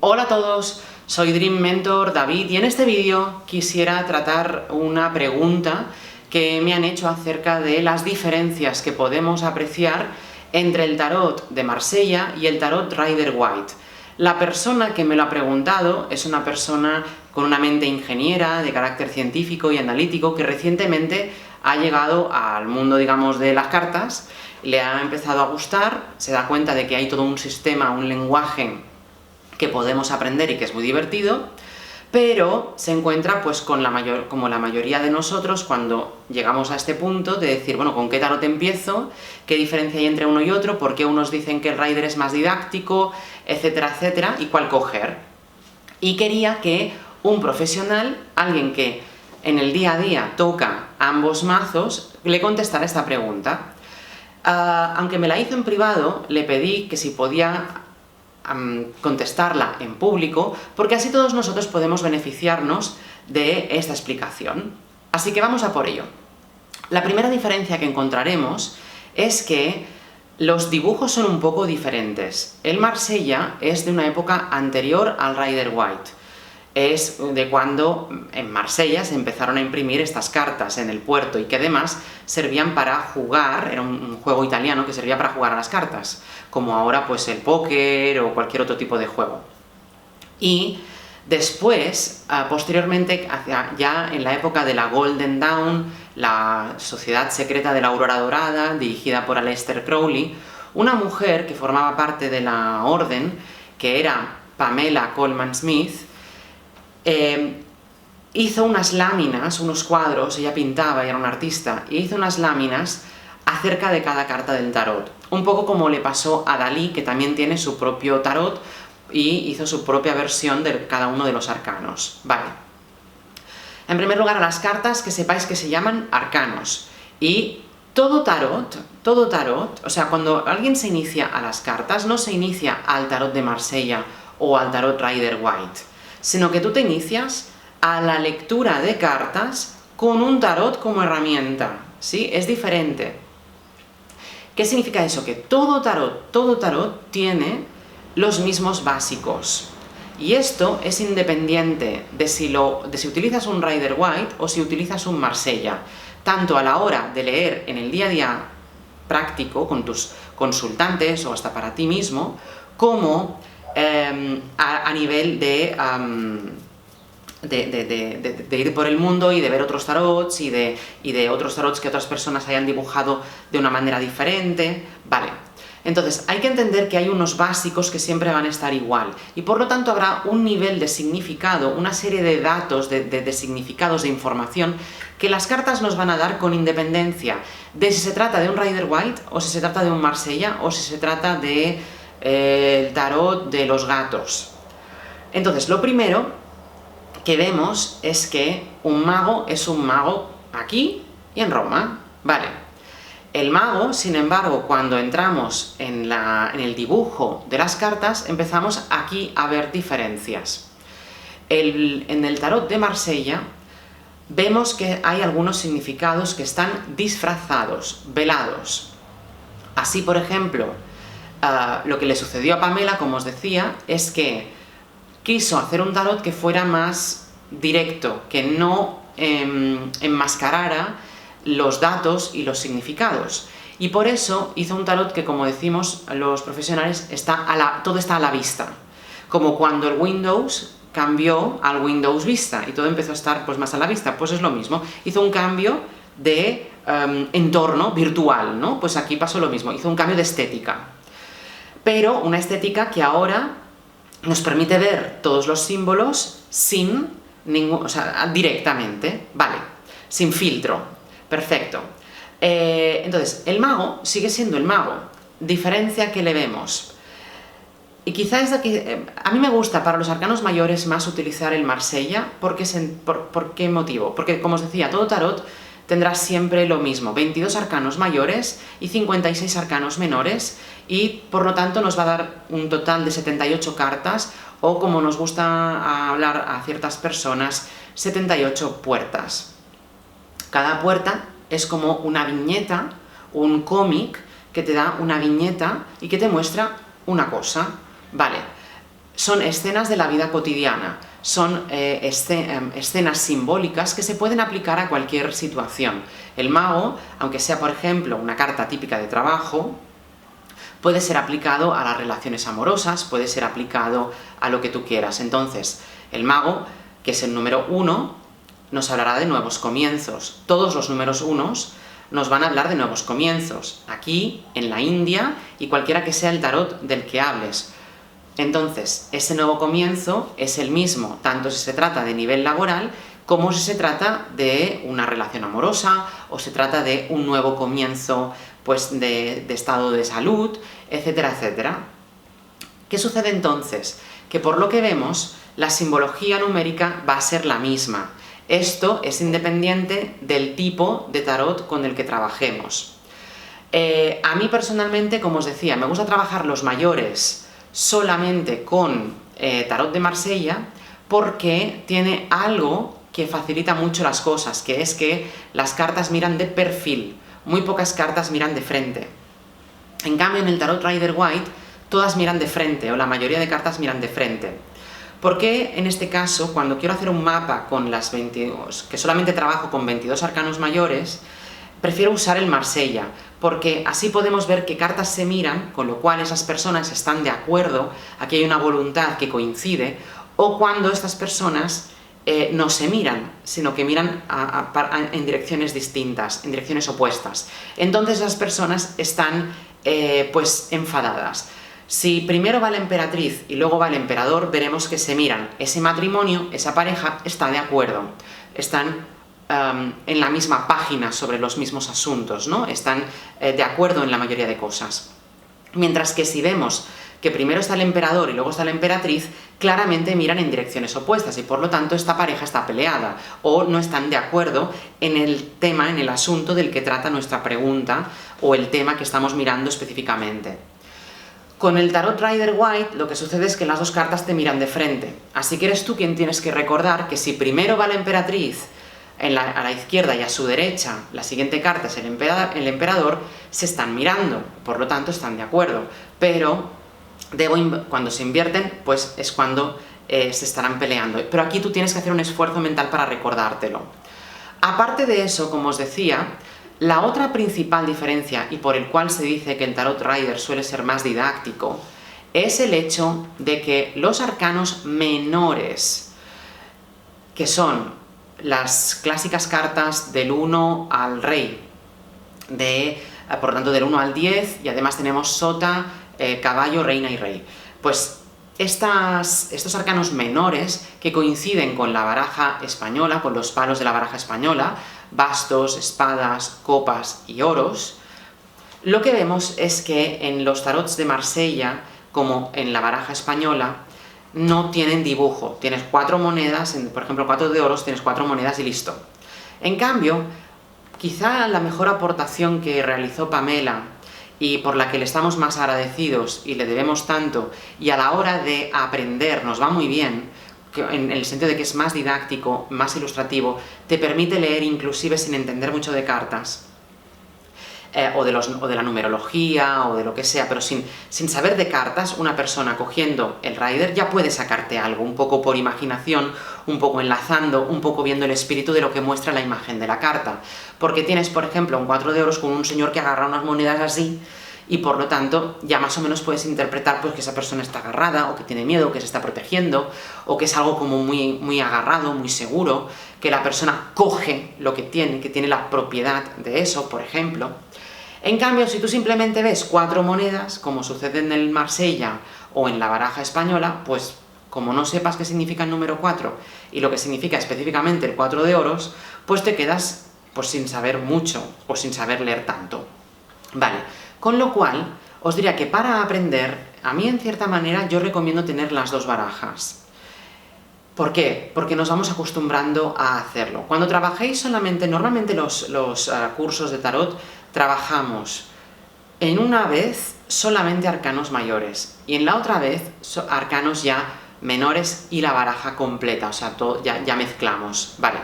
Hola a todos, soy Dream Mentor David y en este vídeo quisiera tratar una pregunta que me han hecho acerca de las diferencias que podemos apreciar entre el tarot de Marsella y el tarot Rider-Waite. La persona que me lo ha preguntado es una persona con una mente ingeniera, de carácter científico y analítico, que recientemente ha llegado al mundo, digamos, de las cartas, le ha empezado a gustar, se da cuenta de que hay todo un sistema, un lenguaje que podemos aprender y que es muy divertido, pero se encuentra pues como la mayoría de nosotros cuando llegamos a este punto de decir, bueno, ¿con qué tarot empiezo? ¿Qué diferencia hay entre uno y otro? ¿Por qué unos dicen que el Rider es más didáctico? Etcétera, etcétera, y cuál coger. Y quería que un profesional, alguien que en el día a día toca ambos mazos, le contestara esta pregunta. Aunque me la hizo en privado, le pedí que si podía contestarla en público, porque así todos nosotros podemos beneficiarnos de esta explicación. Así que vamos a por ello. La primera diferencia que encontraremos es que los dibujos son un poco diferentes. El Marsella es de una época anterior al Rider-Waite. Es de cuando en Marsella se empezaron a imprimir estas cartas en el puerto y que además servían para jugar, era un juego italiano que servía para jugar a las cartas, como ahora pues el póker o cualquier otro tipo de juego. Y después, posteriormente, ya en la época de la Golden Dawn, la Sociedad Secreta de la Aurora Dorada, dirigida por Aleister Crowley, una mujer que formaba parte de la orden, que era Pamela Colman Smith, hizo unas láminas, unos cuadros, ella pintaba y era una artista, y hizo unas láminas acerca de cada carta del tarot. Un poco como le pasó a Dalí, que también tiene su propio tarot, y hizo su propia versión de cada uno de los arcanos. Vale. En primer lugar, a las cartas, que sepáis que se llaman arcanos. Y todo tarot, o sea, cuando alguien se inicia a las cartas, no se inicia al tarot de Marsella o al tarot Rider-Waite, sino que tú te inicias a la lectura de cartas con un tarot como herramienta, ¿sí? Es diferente. ¿Qué significa eso? Que todo tarot tiene los mismos básicos. Y esto es independiente de si utilizas un Rider-Waite o si utilizas un Marsella, tanto a la hora de leer en el día a día práctico, con tus consultantes o hasta para ti mismo, como a nivel de ir por el mundo y de ver otros tarots y de otros tarots que otras personas hayan dibujado de una manera diferente. Vale, entonces hay que entender que hay unos básicos que siempre van a estar igual, y por lo tanto habrá un nivel de significado, una serie de datos, de significados, de información, que las cartas nos van a dar con independencia de si se trata de un Rider-Waite, o si se trata de un Marsella, o si se trata de el tarot de los gatos. Entonces, lo primero que vemos es que un mago es un mago aquí y en Roma. Vale. El mago, sin embargo, cuando entramos en el dibujo de las cartas, empezamos aquí a ver diferencias. En el tarot de Marsella vemos que hay algunos significados que están disfrazados, velados. Así, por ejemplo, lo que le sucedió a Pamela, como os decía, es que quiso hacer un tarot que fuera más directo, que no enmascarara los datos y los significados. Y por eso hizo un tarot que, como decimos los profesionales, todo está a la vista. Como cuando el Windows cambió al Windows Vista y todo empezó a estar pues más a la vista, pues es lo mismo. Hizo un cambio de entorno virtual, ¿no? Pues aquí pasó lo mismo, hizo un cambio de estética. Pero una estética que ahora nos permite ver todos los símbolos sin ningún, o sea, directamente, vale, sin filtro, perfecto. Entonces, el mago sigue siendo el mago, diferencia que le vemos. Y quizás a mí me gusta para los arcanos mayores más utilizar el Marsella, ¿por qué motivo? Porque, como os decía, todo tarot tendrá siempre lo mismo, 22 arcanos mayores y 56 arcanos menores, y por lo tanto nos va a dar un total de 78 cartas, o como nos gusta hablar a ciertas personas, 78 puertas. Cada puerta es como una viñeta, un cómic que te da una viñeta y que te muestra una cosa. Vale, son escenas de la vida cotidiana, son escenas simbólicas que se pueden aplicar a cualquier situación. El mago, aunque sea por ejemplo una carta típica de trabajo, puede ser aplicado a las relaciones amorosas, puede ser aplicado a lo que tú quieras. Entonces, el mago, que es el número 1, nos hablará de nuevos comienzos. Todos los números 1 nos van a hablar de nuevos comienzos, aquí, en la India, y cualquiera que sea el tarot del que hables. Entonces, ese nuevo comienzo es el mismo, tanto si se trata de nivel laboral, como si se trata de una relación amorosa, o se trata de un nuevo comienzo pues, de estado de salud, etcétera, etcétera. ¿Qué sucede entonces? Que por lo que vemos, la simbología numérica va a ser la misma. Esto es independiente del tipo de tarot con el que trabajemos. A mí personalmente, como os decía, me gusta trabajar los mayores solamente con tarot de Marsella, porque tiene algo que facilita mucho las cosas, que es que las cartas miran de perfil, muy pocas cartas miran de frente. En cambio, en el tarot Rider-Waite, todas miran de frente, o la mayoría de cartas miran de frente. ¿Por qué en este caso, cuando quiero hacer un mapa con las 22, que solamente trabajo con 22 arcanos mayores, prefiero usar el Marsella? Porque así podemos ver qué cartas se miran, con lo cual esas personas están de acuerdo, aquí hay una voluntad que coincide, o cuando estas personas no se miran, sino que miran en direcciones distintas, en direcciones opuestas. Entonces las personas están pues enfadadas. Si primero va la emperatriz y luego va el emperador, veremos que se miran. Ese matrimonio, esa pareja, está de acuerdo. Están en la misma página sobre los mismos asuntos, ¿no? Están de acuerdo en la mayoría de cosas. Mientras que si vemos que primero está el emperador y luego está la emperatriz, claramente miran en direcciones opuestas y por lo tanto esta pareja está peleada o no están de acuerdo en el tema, en el asunto del que trata nuestra pregunta o el tema que estamos mirando específicamente. Con el tarot Rider-Waite lo que sucede es que las dos cartas te miran de frente, así que eres tú quien tienes que recordar que si primero va la emperatriz a la izquierda y a su derecha la siguiente carta es el emperador, se están mirando, por lo tanto están de acuerdo, pero cuando se invierten, pues es cuando se estarán peleando. Pero aquí tú tienes que hacer un esfuerzo mental para recordártelo. Aparte de eso, como os decía, la otra principal diferencia, y por el cual se dice que el tarot Rider suele ser más didáctico, es el hecho de que los arcanos menores, que son las clásicas cartas del 1 al rey, por lo tanto del 1 al 10, y además tenemos sota, caballo, reina y rey. Pues estos arcanos menores que coinciden con la baraja española, con los palos de la baraja española, bastos, espadas, copas y oros, lo que vemos es que en los tarots de Marsella, como en la baraja española, no tienen dibujo. Tienes 4 monedas, por ejemplo 4 de oros, tienes 4 monedas y listo. En cambio, quizá la mejor aportación que realizó Pamela, y por la que le estamos más agradecidos y le debemos tanto, y a la hora de aprender nos va muy bien, en el sentido de que es más didáctico, más ilustrativo, te permite leer inclusive sin entender mucho de cartas, o de la numerología, o de lo que sea, pero sin saber de cartas, una persona cogiendo el Rider ya puede sacarte algo, un poco por imaginación, un poco enlazando, un poco viendo el espíritu de lo que muestra la imagen de la carta. Porque tienes, por ejemplo, un 4 de oros con un señor que agarra unas monedas así, y por lo tanto ya más o menos puedes interpretar pues, que esa persona está agarrada, o que tiene miedo, o que se está protegiendo, o que es algo como muy, muy agarrado, muy seguro, que la persona coge lo que tiene la propiedad de eso, por ejemplo. En cambio, si tú simplemente ves 4 monedas, como sucede en el Marsella o en la baraja española, pues como no sepas qué significa el número 4 y lo que significa específicamente el 4 de oros, pues te quedas pues, sin saber mucho o sin saber leer tanto. Vale, con lo cual, os diría que para aprender, a mí en cierta manera yo recomiendo tener las 2 barajas. ¿Por qué? Porque nos vamos acostumbrando a hacerlo. Cuando trabajéis solamente, normalmente los cursos de tarot, trabajamos en una vez solamente arcanos mayores, y en la otra vez arcanos ya menores y la baraja completa, o sea, ya mezclamos, ¿vale?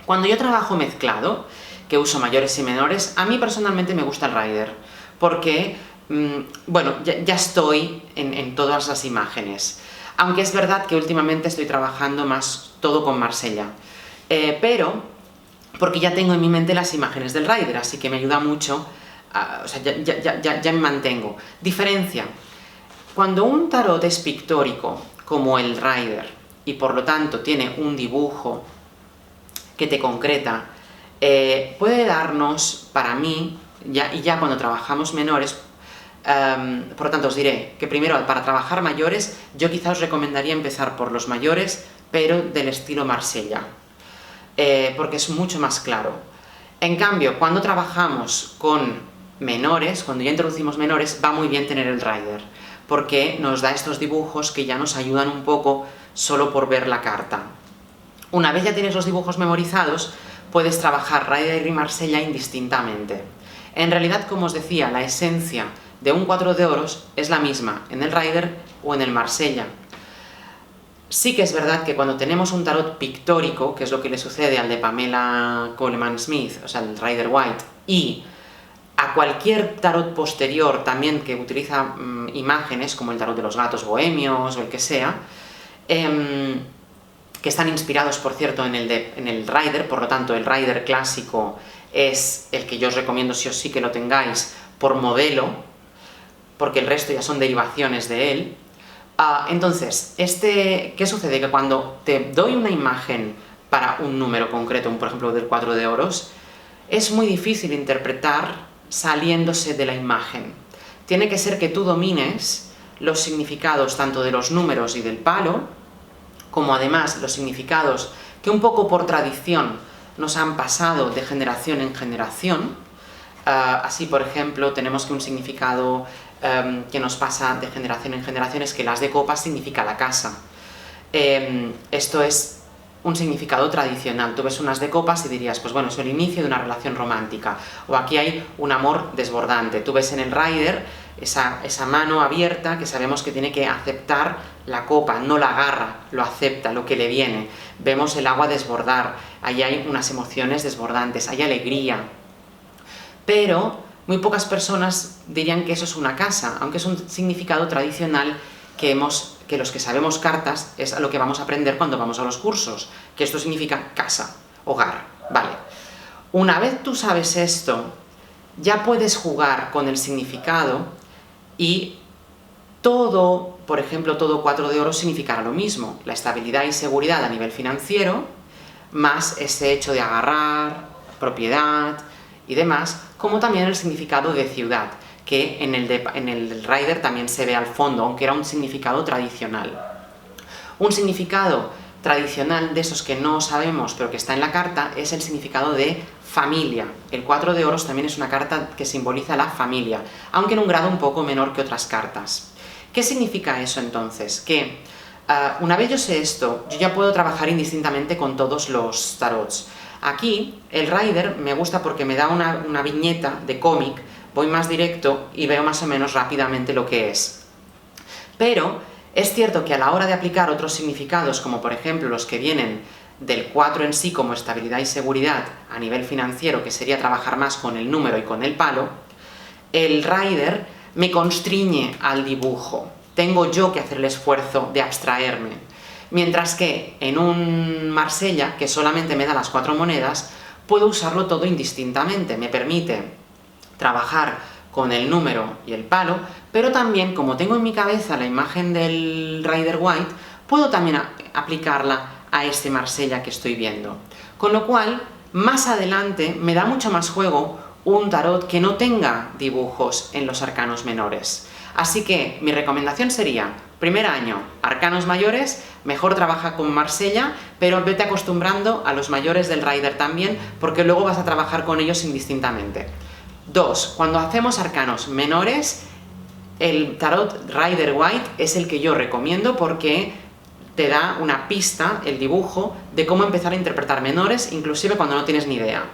Cuando yo trabajo mezclado, que uso mayores y menores, a mí personalmente me gusta el Rider, porque, bueno, ya estoy en todas las imágenes. Aunque es verdad que últimamente estoy trabajando más todo con Marsella, pero porque ya tengo en mi mente las imágenes del rider, así que me ayuda mucho, o sea, ya me mantengo. Diferencia: cuando un tarot es pictórico, como el rider, y por lo tanto tiene un dibujo que te concreta, puede darnos, para mí, ya cuando trabajamos menores, por lo tanto os diré que primero, para trabajar mayores, yo quizá os recomendaría empezar por los mayores, pero del estilo Marsella, porque es mucho más claro. En cambio, cuando trabajamos con menores, cuando ya introducimos menores, va muy bien tener el rider, porque nos da estos dibujos que ya nos ayudan un poco solo por ver la carta. Una vez ya tienes los dibujos memorizados, puedes trabajar rider y Marsella indistintamente. En realidad, como os decía, la esencia de un 4 de oros es la misma en el rider o en el Marsella. Sí que es verdad que cuando tenemos un tarot pictórico, que es lo que le sucede al de Pamela Coleman Smith, o sea, el Rider White, y a cualquier tarot posterior también que utiliza imágenes, como el tarot de los gatos bohemios o el que sea, que están inspirados, por cierto, en el rider, por lo tanto el rider clásico es el que yo os recomiendo sí o sí que lo tengáis por modelo, porque el resto ya son derivaciones de él. Entonces, ¿qué sucede? Que cuando te doy una imagen para un número concreto, por ejemplo del 4 de oros, es muy difícil interpretar saliéndose de la imagen. Tiene que ser que tú domines los significados tanto de los números y del palo, como además los significados que un poco por tradición nos han pasado de generación en generación. Así, por ejemplo, tenemos que un significado que nos pasa de generación en generación es que el as de copas significa la casa. Esto es un significado tradicional. Tú ves un as de copas y dirías, pues bueno, es el inicio de una relación romántica, o aquí hay un amor desbordante. Tú ves en el rider esa mano abierta que sabemos que tiene que aceptar la copa, no la agarra, lo acepta, lo que le viene. Vemos el agua desbordar, ahí hay unas emociones desbordantes, hay alegría. Pero muy pocas personas dirían que eso es una casa, aunque es un significado tradicional que los que sabemos cartas es a lo que vamos a aprender cuando vamos a los cursos, que esto significa casa, hogar, vale. Una vez tú sabes esto, ya puedes jugar con el significado y todo, por ejemplo, todo 4 de oros significará lo mismo, la estabilidad y seguridad a nivel financiero, más ese hecho de agarrar, propiedad y demás, como también el significado de ciudad, que en el rider también se ve al fondo, aunque era un significado tradicional. Un significado tradicional de esos que no sabemos, pero que está en la carta, es el significado de familia. El 4 de oros también es una carta que simboliza la familia, aunque en un grado un poco menor que otras cartas. ¿Qué significa eso entonces? Que una vez yo sé esto, yo ya puedo trabajar indistintamente con todos los tarots. Aquí, el rider me gusta porque me da una viñeta de cómic, voy más directo y veo más o menos rápidamente lo que es. Pero es cierto que a la hora de aplicar otros significados, como por ejemplo los que vienen del 4 en sí, como estabilidad y seguridad a nivel financiero, que sería trabajar más con el número y con el palo, el rider me constriñe al dibujo. Tengo yo que hacer el esfuerzo de abstraerme. Mientras que en un Marsella, que solamente me da las 4 monedas, puedo usarlo todo indistintamente. Me permite trabajar con el número y el palo, pero también, como tengo en mi cabeza la imagen del Rider White, puedo también aplicarla a este Marsella que estoy viendo. Con lo cual, más adelante me da mucho más juego un tarot que no tenga dibujos en los arcanos menores. Así que mi recomendación sería, primer año, arcanos mayores, mejor trabaja con Marsella, pero vete acostumbrando a los mayores del rider también, porque luego vas a trabajar con ellos indistintamente. 2. Cuando hacemos arcanos menores, el tarot Rider White es el que yo recomiendo porque te da una pista, el dibujo, de cómo empezar a interpretar menores, inclusive cuando no tienes ni idea.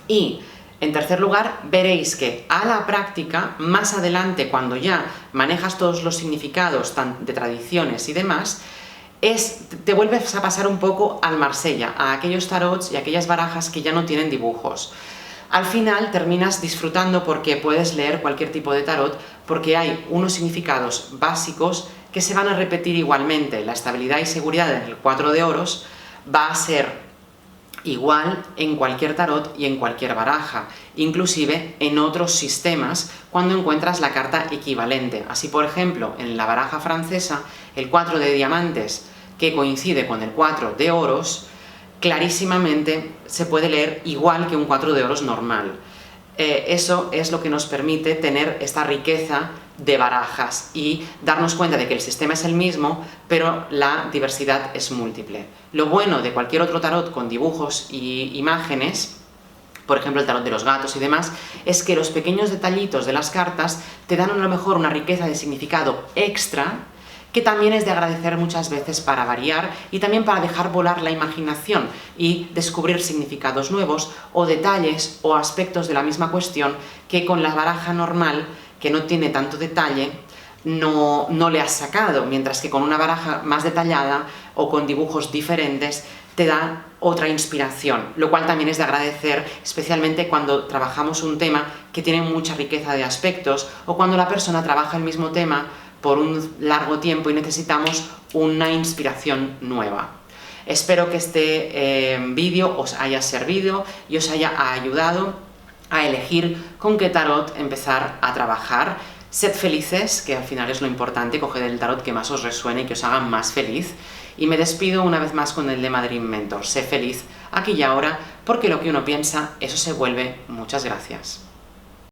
Y en tercer lugar, veréis que a la práctica, más adelante, cuando ya manejas todos los significados de tradiciones y demás, te vuelves a pasar un poco al Marsella, a aquellos tarots y aquellas barajas que ya no tienen dibujos. Al final terminas disfrutando porque puedes leer cualquier tipo de tarot, porque hay unos significados básicos que se van a repetir igualmente. La estabilidad y seguridad en el 4 de oros va a ser igual en cualquier tarot y en cualquier baraja, inclusive en otros sistemas cuando encuentras la carta equivalente. Así, por ejemplo, en la baraja francesa, el 4 de diamantes, que coincide con el 4 de oros, clarísimamente se puede leer igual que un 4 de oros normal. Eso es lo que nos permite tener esta riqueza de barajas y darnos cuenta de que el sistema es el mismo, pero la diversidad es múltiple. Lo bueno de cualquier otro tarot con dibujos y imágenes, por ejemplo el tarot de los gatos y demás, es que los pequeños detallitos de las cartas te dan a lo mejor una riqueza de significado extra, que también es de agradecer muchas veces para variar y también para dejar volar la imaginación y descubrir significados nuevos o detalles o aspectos de la misma cuestión que con la baraja normal, que no tiene tanto detalle, no le has sacado, mientras que con una baraja más detallada o con dibujos diferentes te da otra inspiración, lo cual también es de agradecer, especialmente cuando trabajamos un tema que tiene mucha riqueza de aspectos o cuando la persona trabaja el mismo tema por un largo tiempo y necesitamos una inspiración nueva. Espero que este vídeo os haya servido y os haya ayudado a elegir con qué tarot empezar a trabajar. Sed felices, que al final es lo importante, coged el tarot que más os resuene y que os haga más feliz. Y me despido una vez más con el lema Dream Mentor: sé feliz aquí y ahora, porque lo que uno piensa, eso se vuelve. Muchas gracias.